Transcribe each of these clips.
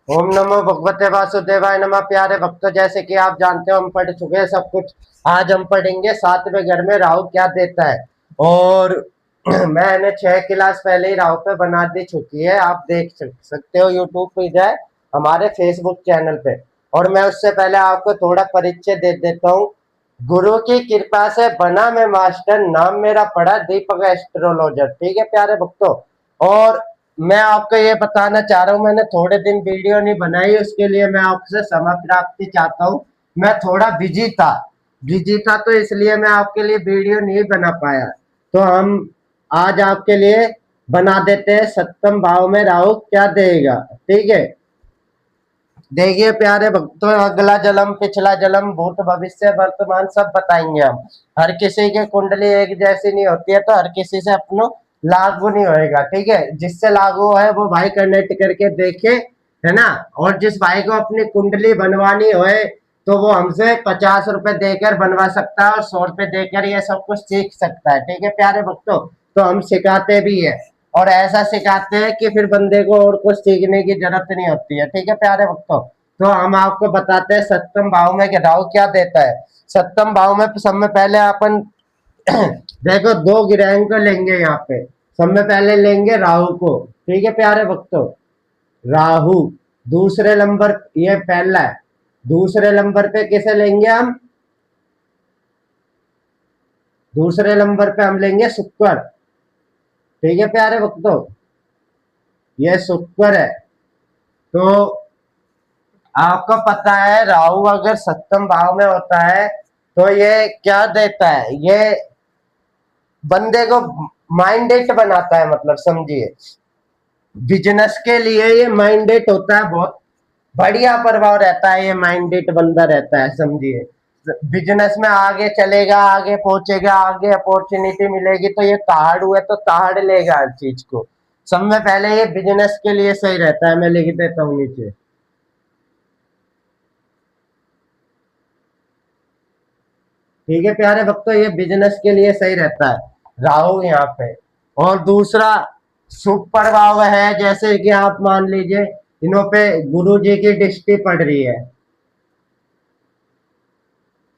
ओम नमो भगवते वासुदेवाय नमः। प्यारे भक्तों, जैसे कि आप जानते हो हम पढ़ चुके हैं सब कुछ। आज हम पढ़ेंगे 7वें घर में राहु क्या देता है। और मैंने 6 क्लास पहले ही राहु पे बना दी चुकी है, आप देख सकते हो यूट्यूब पे जाए, हमारे फेसबुक चैनल पे। और मैं उससे पहले आपको थोड़ा परिचय दे देता हूँ। गुरु की कृपा से बना मैं मास्टर, नाम मेरा पड़ा दीपक एस्ट्रोलॉजर। ठीक है प्यारे भक्तों। और मैं आपको ये बताना चाह रहा हूँ, मैंने थोड़े दिन वीडियो नहीं बनाई, उसके लिए मैं आपसे समय प्राप्ति चाहता हूँ। मैं थोड़ा बिजी था तो इसलिए मैं आपके लिए वीडियो नहीं बना पाया। तो हम आज आपके लिए बना देते हैं, सप्तम भाव में राहु क्या देगा। ठीक है, देखिए प्यारे भक्तों, अगला जन्म, पिछला जन्म, भूत भविष्य वर्तमान सब बताएंगे हम। हर किसी की कुंडली एक जैसी नहीं होती है, तो हर किसी से अपनो लागू नहीं होएगा। ठीक है, जिससे लागू है वो भाई कनेक्ट करके देखे, है ना। और जिस भाई को अपनी कुंडली बनवानी होए तो वो हमसे 50 रुपए देकर बनवा सकता है और 100 रुपए देकर ये सब कुछ सीख सकता है। ठीक है प्यारे भक्तों, तो हम सिखाते भी है और ऐसा सिखाते हैं कि फिर बंदे को और कुछ सीखने की जरूरत नहीं होती है। ठीक है प्यारे भक्तों, तो हम आपको बताते हैं सप्तम भाव में कि राहु क्या देता है। सप्तम भाव में सब में पहले अपन देखो, दो ग्रह को लेंगे यहाँ पे। सब में पहले लेंगे राहु को। ठीक है प्यारे भक्तों, राहु दूसरे नंबर, ये पहला है। दूसरे नंबर पे किसे लेंगे हम? दूसरे नंबर पे हम लेंगे शुक्र। ठीक है प्यारे भक्तों, ये शुक्र है। तो आपको पता है राहु अगर सप्तम भाव में होता है तो ये क्या देता है, ये बंदे को माइंडेट बनाता है। मतलब समझिए, बिजनेस के लिए ये माइंडेट होता है, बहुत बढ़िया प्रभाव रहता है, ये माइंडेट बंदा रहता है। समझिए, बिजनेस में आगे चलेगा, आगे पहुंचेगा, आगे अपॉर्चुनिटी मिलेगी, तो ये ताड़ है तो ताड़ लेगा हर चीज को। सब में पहले ये बिजनेस के लिए सही रहता है, मैं लिख देता हूँ नीचे। ठीक है प्यारे भक्तों, ये बिजनेस के लिए सही रहता है राहु यहाँ पे। और दूसरा शुभ प्रभाव है, जैसे कि आप मान लीजिए इन्हों पे गुरु जी की दृष्टि पड़ रही है,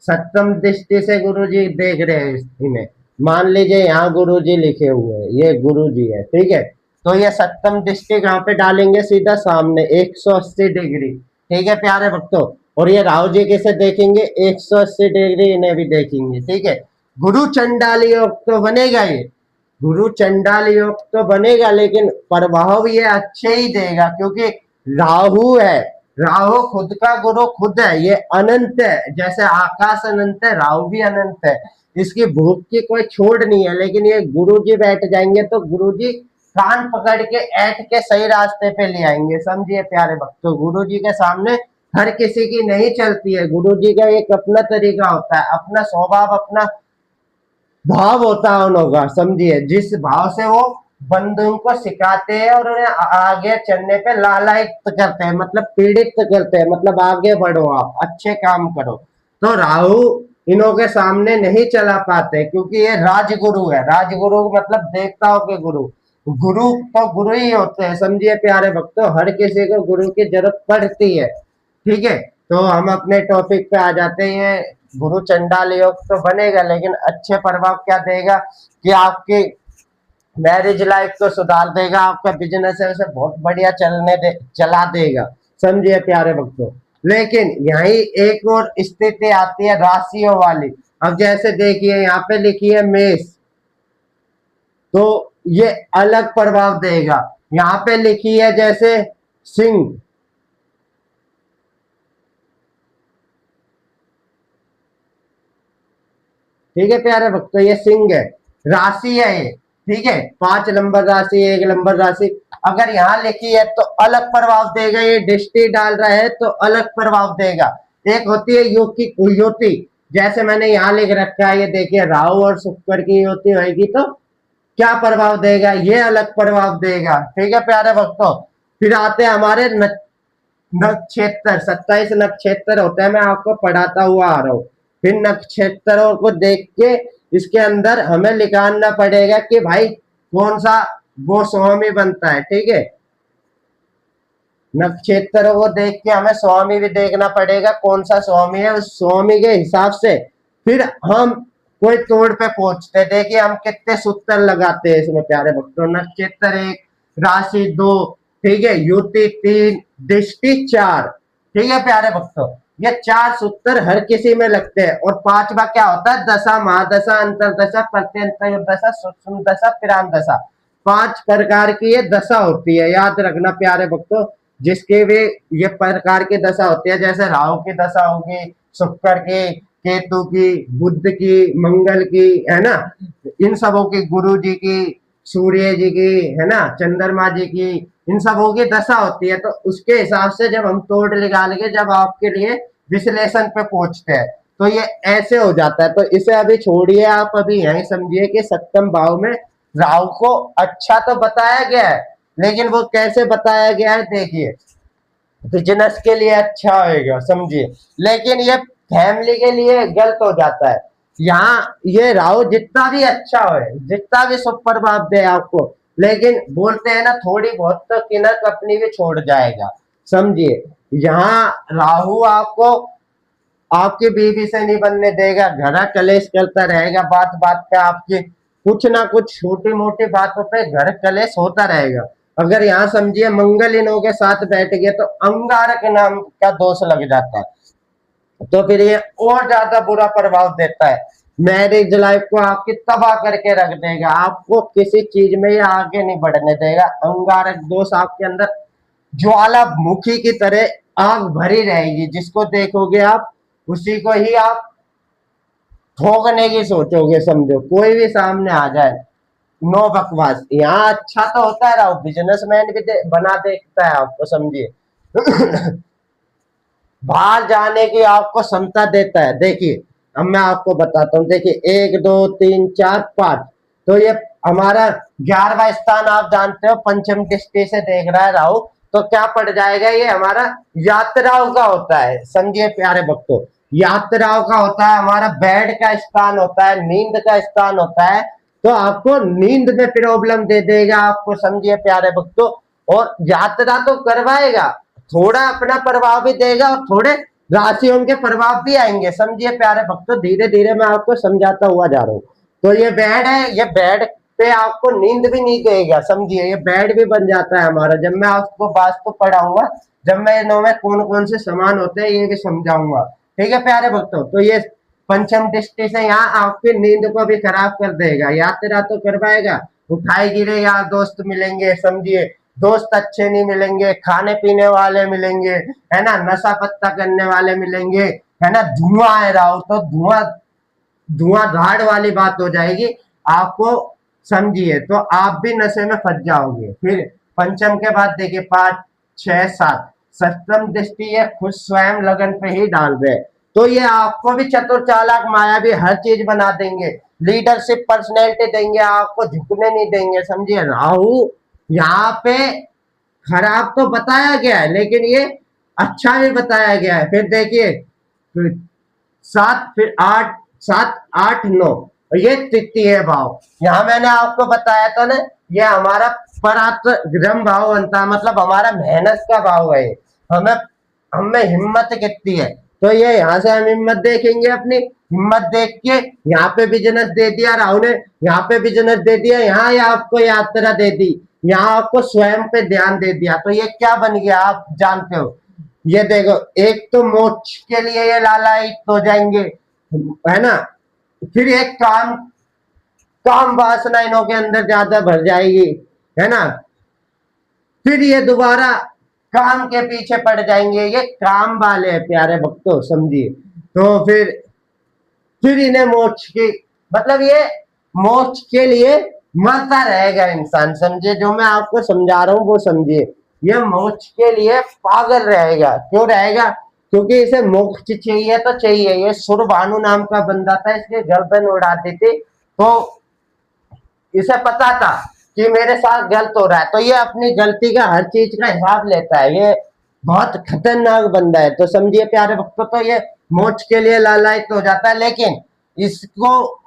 सप्तम दृष्टि से गुरु जी देख रहे हैं इन्हें। मान लीजिए यहाँ गुरु जी लिखे हुए हैं, ये गुरु जी है। ठीक है, तो ये सप्तम दृष्टि कहाँ पे डालेंगे? सीधा सामने 180 डिग्री। ठीक है प्यारे भक्तों, और ये राहु जी किसे देखेंगे? 180 डिग्री इन्हें भी देखेंगे। ठीक है, गुरु चंडाल योग तो बनेगा ये, गुरु चंडाल योग तो बनेगा, लेकिन प्रभाव ये अच्छे ही देगा, क्योंकि राहु है। राहु खुद का गुरु खुद है, ये अनंत है, जैसे आकाश अनंत है राहु भी अनंत है। इसकी भूख की कोई छोड़ नहीं है। लेकिन ये गुरु जी बैठ जाएंगे तो गुरु जी कान पकड़ के ऐठ के सही रास्ते पे ले आएंगे। समझिए प्यारे भक्तों, गुरु जी के सामने हर किसी की नहीं चलती है। गुरु जी का एक अपना तरीका होता है, अपना स्वभाव, अपना भाव होता है उन होगा। समझिए, जिस भाव से वो बंधुओं को सिखाते हैं और उन्हें आगे चलने पे लालायित करते हैं, मतलब पीड़ित करते हैं, मतलब आगे बढ़ो, आप अच्छे काम करो। तो राहु इनों के सामने नहीं चला पाते, क्योंकि ये राजगुरु है। राजगुरु मतलब देवताओं के गुरु। गुरु तो गुरु ही होते हैं। समझिए प्यारे भक्तों, हर किसी को गुरु की जरूरत पड़ती है। ठीक है, तो हम अपने टॉपिक पे आ जाते हैं। गुरु चंडाल योग तो बनेगा, लेकिन अच्छे प्रभाव क्या देगा कि आपकी मैरिज लाइफ को सुधार देगा, आपका बिजनेस है उसे बहुत बढ़िया चला देगा। समझिए प्यारे भक्तों, लेकिन यही एक और स्थिति आती है राशियों वाली। अब जैसे देखिए यहाँ पे लिखी है मेष, तो ये अलग प्रभाव देगा। यहाँ पे लिखी है जैसे सिंह। ठीक है प्यारे भक्तों, ये सिंह है, राशि है ये। ठीक है, 5 नंबर राशि, 1 नंबर राशि। अगर यहाँ लिखी है तो अलग प्रभाव देगा, ये दृष्टि डाल रहा है तो अलग प्रभाव देगा। एक होती है युति, युति, जैसे मैंने यहाँ लिख रखा है, ये देखिए राहु और शुक्र की युति होगी तो क्या प्रभाव देगा, ये अलग प्रभाव देगा। ठीक है प्यारे भक्तों, फिर आते हैं हमारे नक्षत्र। 27 नक्षत्र होते हैं, मैं आपको पढ़ाता हुआ आ रहा हूँ। फिर नक्षत्रों को देख के इसके अंदर हमें निकालना पड़ेगा कि भाई कौन सा गोस्वामी बनता है। ठीक है, नक्षत्र को देख के हमें स्वामी भी देखना पड़ेगा, कौन सा स्वामी है, उस स्वामी के हिसाब से फिर हम कोई तोड़ पे पहुंचते हैं। देखिए हम कितने सूत्र लगाते हैं इसमें प्यारे भक्तों। नक्षत्र 1, राशि 2, ठीक है, युति 3, दृष्टि 4, ठीक है प्यारे भक्तों। ये 4 सूत्र हर किसी में लगते हैं। और 5वां क्या होता है, दशा, महादशा, अंतरदशा, प्रत्यंतर दशा, सूक्ष्म दशा, पिरान दशा। 5 प्रकार की ये दशा होती है, याद रखना प्यारे भक्तों। जिसके भी ये प्रकार की दशा होती है, जैसे राहु की दशा होगी, शुक्र की, केतु की, बुध की, मंगल की, है ना, इन सबों की, गुरु जी की, सूर्य जी की, है ना, चंद्रमा जी की, इन सबों की दशा होती है। तो उसके हिसाब से जब हम तोड़ निकाल के जब आपके लिए विश्लेषण पे पहुंचते हैं तो ये ऐसे हो जाता है। तो इसे अभी छोड़िए, आप अभी यही समझिए कि सप्तम भाव में राहु को अच्छा तो बताया गया है, लेकिन वो कैसे बताया गया है देखिए। बिजनेस के लिए अच्छा होगा समझिए, लेकिन ये फैमिली के लिए गलत हो जाता है। यहाँ ये राहु जितना भी अच्छा हो, जितना भी शुभ प्रभाव दे आपको, लेकिन बोलते हैं ना थोड़ी बहुत तो किनक अपनी भी छोड़ जाएगा समझिए। यहाँ राहु आपको आपकी बीवी से नहीं बनने देगा, घर कलेश करता रहेगा, बात बात पे आपकी कुछ ना कुछ छोटी मोटी बातों पे घर कलेश होता रहेगा। अगर यहाँ समझिए मंगल इनों के साथ बैठ गए तो अंगारक नाम का दोष लग जाता है, तो फिर ये और ज्यादा बुरा प्रभाव देता है। मैरिज लाइफ को आपकी तबाह करके रख देगा, आपको किसी चीज में ये आगे नहीं बढ़ने देगा। अंगारक दोष आपके अंदर ज्वालामुखी की तरह आग भरी रहेगी, जिसको देखोगे आप उसी को ही आप ठोकने की सोचोगे समझो, कोई भी सामने आ जाए। नो बकवास। यहाँ अच्छा तो होता है, रहा बिजनेसमैन भी बना देखता है आपको समझिए। बाहर जाने की आपको क्षमता देता है। देखिए अब मैं आपको बताता हूँ, देखिए 1 2 3 4 5, तो ये हमारा 11वां स्थान आप जानते हो पंचम दृष्टि से देख रहा है राहु, तो क्या पड़ जाएगा, ये हमारा यात्राओं का होता है समझिए प्यारे भक्तों। यात्राओं का होता है, हमारा बेड का स्थान होता है, नींद का स्थान होता है, तो आपको नींद में प्रॉब्लम दे देगा आपको समझिए प्यारे भक्तों। और यात्रा तो करवाएगा, थोड़ा अपना प्रभाव भी देगा और थोड़े राशियों के प्रभाव भी आएंगे समझिए प्यारे भक्तों। धीरे धीरे मैं आपको समझाता हुआ जा रहा हूँ। तो ये बेड है, ये बेड पे आपको नींद भी नहीं देगा समझिए, ये बेड भी बन जाता है हमारा। जब मैं आपको वास्तु पढ़ाऊंगा, जब मैं इनों में कौन कौन से सामान होते हैं ये भी समझाऊंगा, ठीक है प्यारे भक्तों। तो ये पंचम दृष्टि से यहाँ आपकी नींद को भी खराब कर देगा। यात्रा तो करवाएगा, उठाए गिरे यार दोस्त मिलेंगे समझिए, दोस्त अच्छे नहीं मिलेंगे, खाने पीने वाले मिलेंगे, है ना, नशा पत्ता करने वाले मिलेंगे, है ना, धुआं है राहु तो धुआं धुआंधार वाली बात हो जाएगी आपको समझिए, तो आप भी नशे में फंस जाओगे। फिर पंचम के बाद देखिए 5 6 7, सप्तम दृष्टि ये खुद स्वयं लगन पे ही डाल रहे, तो ये आपको भी चतुर चालाक मायावी हर चीज बना देंगे, लीडरशिप पर्सनैलिटी देंगे, आपको झुकने नहीं देंगे समझिए। राहु यहाँ पे खराब तो बताया गया है, लेकिन ये अच्छा भी बताया गया है। फिर देखिए 7, फिर 8 7 8 9, ये तृतीय भाव। यहाँ मैंने आपको बताया था ना, ये हमारा पराक्रम भाव बनता है, मतलब हमारा मेहनत का भाव है। हमें हमें हिम्मत कितनी है, तो ये यहाँ से हम हिम्मत देखेंगे, अपनी हिम्मत देख के यहाँ पे बिजनेस दे दिया राहु ने, यहाँ पे बिजनेस दे दिया, यहाँ या आपको यात्रा दे दी, यहाँ आपको स्वयं पे ध्यान दे दिया, तो ये क्या बन गया आप जानते हो। ये देखो, एक तो मोक्ष के लिए ये लालायित हो जाएंगे, है ना, फिर एक काम काम वासना इनों के अंदर ज्यादा भर जाएगी, है ना, फिर ये दोबारा काम के पीछे पड़ जाएंगे, ये काम वाले हैं प्यारे भक्तों समझिए। तो फिर इन्हें मोक्ष की, मतलब ये मोक्ष के लिए मरता रहेगा इंसान समझिए, जो मैं आपको समझा रहा हूँ वो समझिए। ये मोक्ष के लिए पागल रहेगा, क्यों रहेगा, क्योंकि इसे मोक्ष चाहिए तो चाहिए। ये सुरभानु नाम का बंदा था, इसकी गर्दन उड़ाती थी, तो इसे पता था कि मेरे साथ गलत हो रहा है, तो ये अपनी गलती का हर चीज का हिसाब लेता है, ये बहुत खतरनाक बंदा है। तो समझिए प्यारे भक्तों, तो ये मोक्ष के लिए लालायित हो जाता है, लेकिन इसको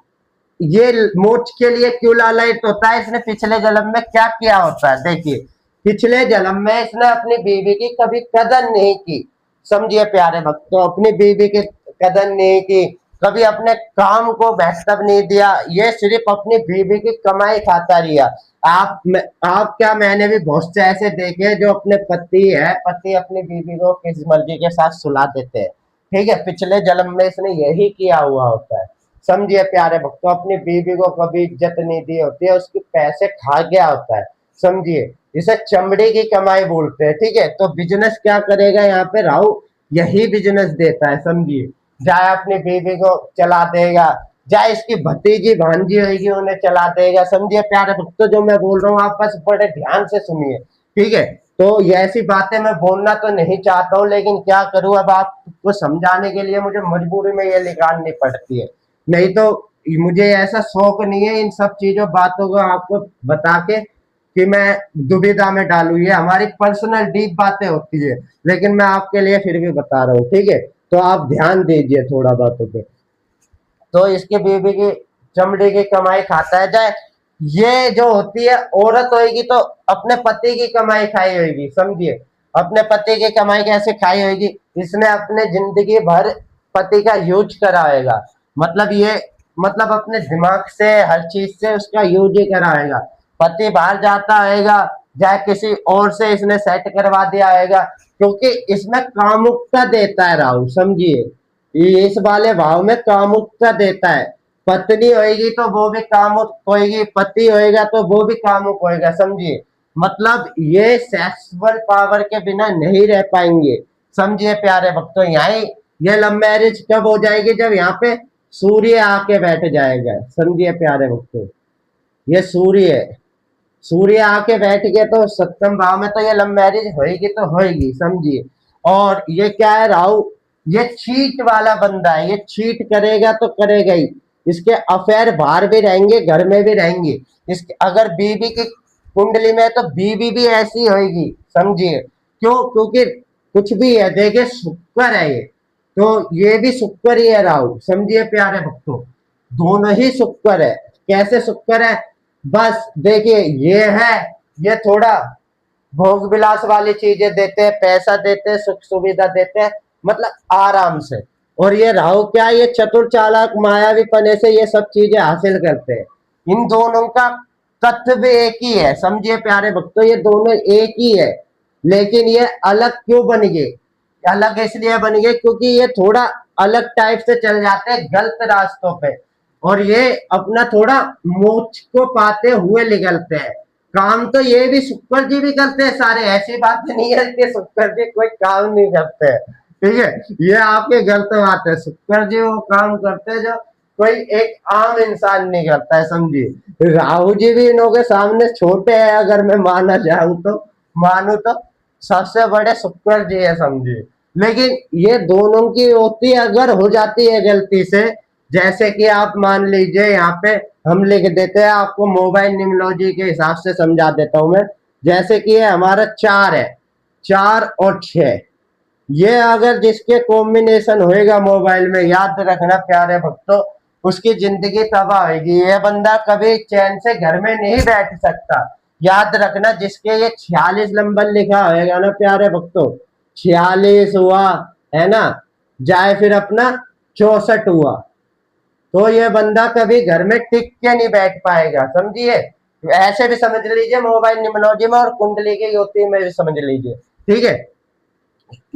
ये मोक्ष के लिए क्यों लालायित होता है, इसने पिछले जन्म में क्या किया होता है देखिए। पिछले जन्म में इसने अपनी बीवी की कभी कदर नहीं की। समझिए प्यारे भक्तों, अपनी बीवी की कदर नहीं की, कभी अपने काम को महत्व नहीं दिया, ये सिर्फ अपनी बीवी की कमाई खाता रहा। आप क्या, मैंने भी बहुत से ऐसे देखे जो अपने पति अपनी बीवी को किस मर्जी के साथ सुला देते हैं। ठीक है, पिछले जन्म में इसने यही किया हुआ होता है। समझिए प्यारे भक्तों, अपनी बीवी को कभी इज्जत नहीं दी होती है, उसके पैसे खा गया होता है। समझिए, इसे चमड़े की कमाई बोलते हैं। ठीक है, तो बिजनेस क्या करेगा यहाँ पे राहु, यही बिजनेस देता है। समझिए, चाहे अपनी बीवी को चला देगा, चाहे इसकी भतीजी भांजी होगी उन्हें चला देगा। समझिए प्यारे भक्तों, जो मैं बोल रहा हूँ आप बस बड़े ध्यान से सुनिए। ठीक है, तो ये ऐसी बातें मैं बोलना तो नहीं चाहता हूँ, लेकिन क्या करूँ, अब आपको समझाने के लिए मुझे मजबूरी में ये निकालनी पड़ती है। नहीं तो मुझे ऐसा शौक नहीं है इन सब चीजों बातों को आपको बता के कि मैं दुविधा में डालू। ये हमारी पर्सनल डीप बातें होती है, लेकिन मैं आपके लिए फिर भी बता रहा हूँ। ठीक है, तो आप ध्यान दीजिए थोड़ा बातों पे। तो इसकी बीवी की चमड़ी की कमाई खाता है, चाहे ये जो होती है औरत होगी तो अपने पति की कमाई खाई होगी। समझिए, अपने पति की कमाई कैसे खाई होगी, इसने अपने जिंदगी भर पति का यूज करा होगा। मतलब ये, मतलब अपने दिमाग से हर चीज से उसका यूज ही करा होगा। पति बाहर जाता होगा, चाहे किसी और से इसने सेट करवा दिया होगा, क्योंकि इसमें कामुकता देता है राहु। समझिए, ये इस वाले भाव में कामुकता देता है। पत्नी होएगी तो वो भी कामुक होएगी, पति होएगा तो वो भी कामुक होएगा। समझिए, मतलब ये सेक्सुअल पावर के बिना नहीं रह पाएंगे। समझिए प्यारे भक्तों, यहाँ ये लव मैरिज कब हो जाएगी, जब यहाँ पे सूर्य आके बैठ जाएगा। समझिए प्यारे भक्तों, ये सूर्य है, सूर्य आके बैठ गए तो सप्तम भाव में, तो ये लव मैरिज होएगी तो होएगी। समझिए, और ये क्या है राहु, ये चीट वाला बंदा है, ये चीट करेगा तो करेगा ही। इसके अफेयर बाहर भी रहेंगे, घर में भी रहेंगे। इसके अगर बीवी की कुंडली में है तो बीवी भी ऐसी होएगी। समझिए, क्यों, क्योंकि कुछ भी है, देखिए शुक्र है ये, तो ये भी शुक्र ही है राहु। समझिए प्यारे भक्तों, दोनों ही शुक्र है। कैसे शुक्र है, बस देखिए, ये है, ये थोड़ा भोग विलास वाली चीजें देते हैं, पैसा देते हैं, सुख सुविधा देते हैं, मतलब आराम से। और ये राहु क्या, ये चतुर चालाक मायावी पने से ये सब चीजें हासिल करते हैं। इन दोनों का तत्व एक ही है। समझिए प्यारे भक्तों, ये दोनों एक ही है, लेकिन ये अलग क्यों बन गए, अलग इसलिए बन गए क्योंकि ये थोड़ा अलग टाइप से चल जाते हैं गलत रास्तों पे, और ये अपना थोड़ा मोक्ष को पाते हुए निकलते हैं। काम तो ये भी शुक्र जी भी करते हैं सारे, ऐसी बात नहीं है कि शुक्र जी कोई काम नहीं करते हैं। ठीक है, ये आपके गलत बात है। शुक्र जी वो काम करते हैं जो कोई एक आम इंसान नहीं करता है। समझिए, राहु जी भी इनों के सामने छोटे हैं, अगर मैं माना चाहूँ तो, मानू तो सबसे बड़े शुक्र जी है। समझिए, लेकिन ये दोनों की होती है, अगर हो जाती है गलती से, जैसे कि आप मान लीजिए यहाँ पे हम लिख देते हैं, आपको मोबाइल निम्नोलॉजी के हिसाब से समझा देता हूं मैं। जैसे कि ये हमारा 4 है, 4 और 6, ये अगर जिसके कॉम्बिनेशन होएगा मोबाइल में, याद रखना प्यारे भक्तों, उसकी जिंदगी तबाह होगी। ये बंदा कभी चैन से घर में नहीं बैठ सकता। याद रखना, जिसके ये 46 नंबर लिखा होएगा ना प्यारे भक्तों, 46 हुआ है ना, जाए फिर अपना 64 हुआ, तो ये बंदा कभी घर में टिक के नहीं बैठ पाएगा। समझिए, ऐसे भी समझ लीजिए मोबाइल निम्नोलॉजी में, और कुंडली की युति में भी समझ लीजिए। ठीक है,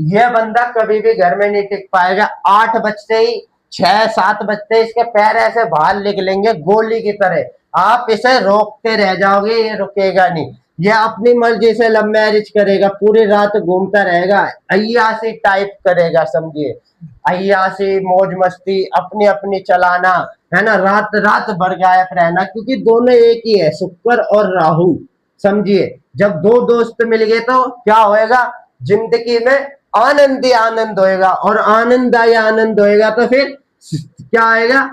ये बंदा कभी भी घर में नहीं टिक पाएगा। 8 बजते ही, 6-7 बजते ही इसके पैर ऐसे बाहर निकलेंगे गोली की तरह, आप इसे रोकते रह जाओगे, ये रुकेगा नहीं। ये अपनी मर्जी से लव मैरिज करेगा, पूरी रात घूमता रहेगा, अय्यासी टाइप करेगा। समझिए, अय्यासी मौज मस्ती अपनी अपनी चलाना, है ना, रात रात भर गायब रहना, क्योंकि दोनों एक ही है, शुक्र और राहु। समझिए, जब दो दोस्त मिल गए तो क्या होएगा, जिंदगी में आनंद ही आनंद होएगा, और आनंद ही आनंद होएगा तो फिर क्या आएगा,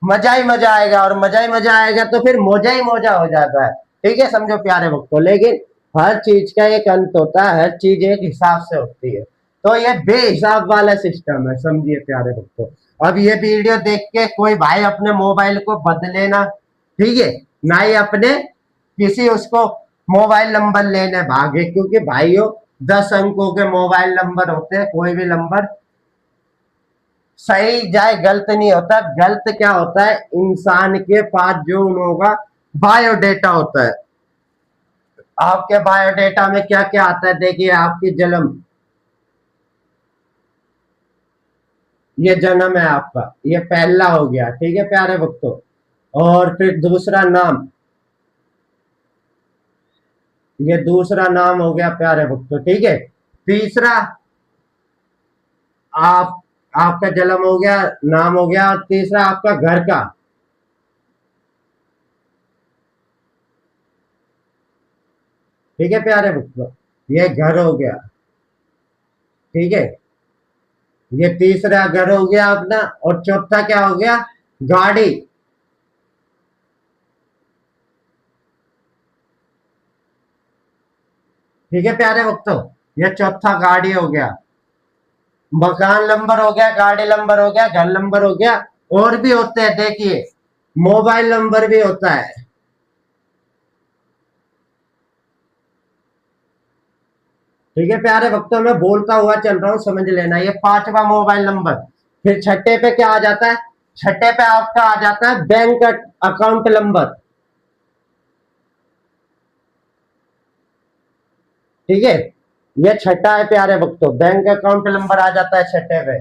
मजा ही मजा आएगा, और मजा ही मजा आएगा तो फिर मौजा ही मौजा हो जाता है। ठीक है, समझो प्यारे भक्तों, लेकिन हर चीज का एक अंत होता है, हर चीज एक हिसाब से होती है, तो ये बेहिसाब वाला सिस्टम है। समझिए प्यारे भक्तों, अब ये वीडियो देख के कोई भाई अपने मोबाइल को बदले ना। ठीक है, ना ही अपने किसी उसको मोबाइल नंबर लेने भागे, क्योंकि भाइयों 10 अंकों के मोबाइल नंबर होते हैं, कोई भी नंबर सही जाए गलत नहीं होता। गलत क्या होता है, इंसान के पास जो उन होगा बायोडेटा होता है। आपके बायोडेटा में क्या क्या आता है, देखिए आपकी जन्म, ये जन्म है आपका, ये पहला हो गया, ठीक है प्यारे भक्तों। और फिर दूसरा नाम, ये दूसरा नाम हो गया प्यारे भक्तों, ठीक है। तीसरा, आप आपका जन्म हो गया, नाम हो गया, और तीसरा आपका घर का, ठीक है प्यारे भक्तों, ये घर हो गया, ठीक है। ये तीसरा घर हो गया अपना, और चौथा क्या हो गया, गाड़ी, ठीक है प्यारे भक्तों, ये चौथा गाड़ी हो गया। मकान नंबर हो गया, गाड़ी नंबर हो गया, घर नंबर हो गया। और भी होते हैं, देखिए मोबाइल नंबर भी होता है, ठीक है प्यारे भक्तों। मैं बोलता हुआ चल रहा हूं, समझ लेना, ये पांचवा मोबाइल नंबर। फिर छठे पे क्या आ जाता है, छठे पे आपका आ जाता है बैंक अकाउंट नंबर, ठीक है। ये छठा है प्यारे भक्तों, बैंक अकाउंट नंबर आ जाता है छठे पे।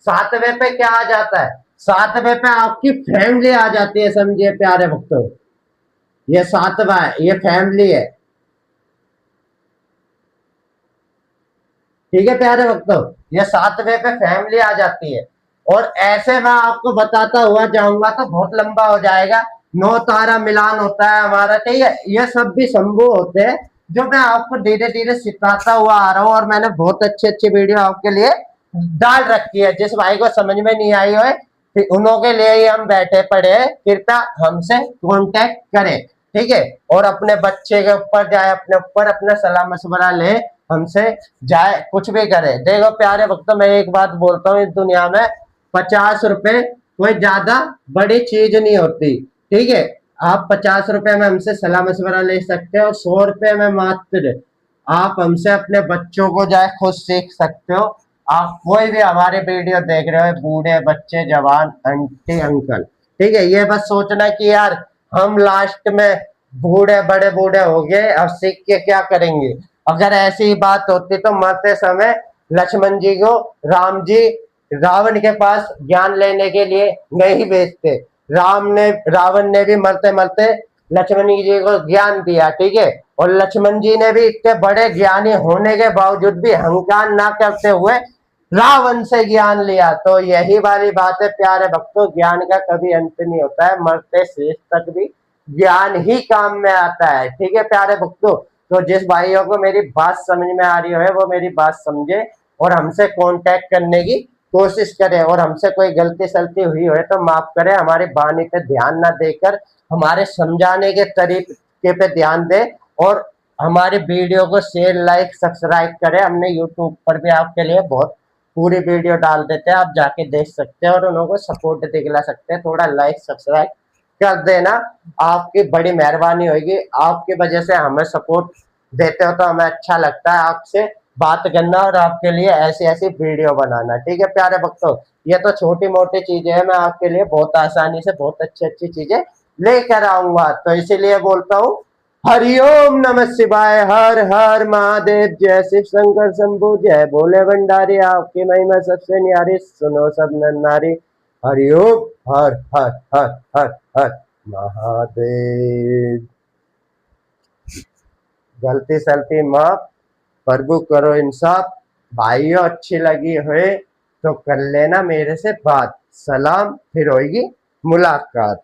सातवें पे क्या आ जाता है, सातवें पे आपकी फैमिली आ जाती है, समझिए प्यारे भक्तों, ये सातवां है, ये फैमिली है, ठीक है प्यारे भक्तों। ये सातवें पे फैमिली आ जाती है। और ऐसे मैं आपको बताता हुआ जाऊंगा तो बहुत लंबा हो जाएगा। नौ तारा मिलान होता है हमारा, ठीक है। ये सब भी संभव होते हैं, जो मैं आपको धीरे धीरे सिखाता हुआ आ रहा हूँ। और मैंने बहुत अच्छी अच्छी वीडियो आपके लिए डाल रखी है। जिस भाई को समझ में नहीं आई हो, उन्हों के लिए ही हम बैठे पड़े हैं, कृपया हमसे कांटेक्ट करें, ठीक है। और अपने बच्चे के ऊपर जाए, अपने ऊपर अपना सलाह मशवरा ले, हमसे जाए, कुछ भी करे। देखो प्यारे भक्तों, मैं एक बात बोलता हूँ, इस दुनिया में 50 रुपए कोई ज्यादा बड़ी चीज नहीं होती, ठीक है। आप 50 रुपए में हमसे सलाह मशवरा ले सकते हो, और 100 रुपए में मात्र आप हमसे अपने बच्चों को जाए खुद सीख सकते हो। आप कोई भी हमारे वीडियो देख रहे हो, बूढ़े बच्चे जवान आंटी अंकल, ठीक है। ये बस सोचना कि यार हम लास्ट में बूढ़े, बड़े बूढ़े हो गए, अब सीख के क्या करेंगे। अगर ऐसी ही बात होती तो मरते समय लक्ष्मण जी को राम जी रावण के पास ज्ञान लेने के लिए नहीं भेजते। रावण ने भी मरते मरते लक्ष्मण जी को ज्ञान दिया, ठीक है। और लक्ष्मण जी ने भी इतने बड़े ज्ञानी होने के बावजूद भी अहंकार ना करते हुए रावण से ज्ञान लिया। तो यही वाली बात है प्यारे भक्तों, ज्ञान का कभी अंत नहीं होता है, मरते शेष तक भी ज्ञान ही काम में आता है, ठीक है प्यारे भक्तों। तो जिस भाइयों को मेरी बात समझ में आ रही है वो मेरी बात समझे और हमसे कांटेक्ट करने की कोशिश करे। और हमसे कोई गलती सलती हुई हो तो माफ करे, हमारी वाणी पे ध्यान ना देकर हमारे समझाने के तरीके पे ध्यान दे। और हमारी वीडियो को शेयर, लाइक, सब्सक्राइब करें। हमने यूट्यूब पर भी आपके लिए बहुत पूरी वीडियो डाल देते हैं, आप जाके देख सकते हैं और उन्हों को सपोर्ट दिखला सकते हैं। थोड़ा लाइक सब्सक्राइब कर देना, आपकी बड़ी मेहरबानी होगी। आपकी वजह से हमें सपोर्ट देते हो तो हमें अच्छा लगता है आपसे बात करना और आपके लिए ऐसी ऐसी वीडियो बनाना, ठीक है प्यारे भक्तों। ये तो छोटी मोटी चीजें हैं, मैं आपके लिए बहुत आसानी से बहुत अच्छी अच्छी चीजें लेकर आऊंगा। तो इसीलिए बोलता हूँ, हरिओम नमः शिवाय, हर हर महादेव, जय शिव शंकर शंभु, जय भोले भंडारी, आपकी महिमा सबसे न्यारी, सुनो सब नर नारी। हरिओम, हर हर हर हर हर महादेव। गलती सलती माफ, प्रभु करो इंसाफ। भाइयों अच्छी लगी हुए तो कर लेना मेरे से बात, सलाम, फिर होगी मुलाकात।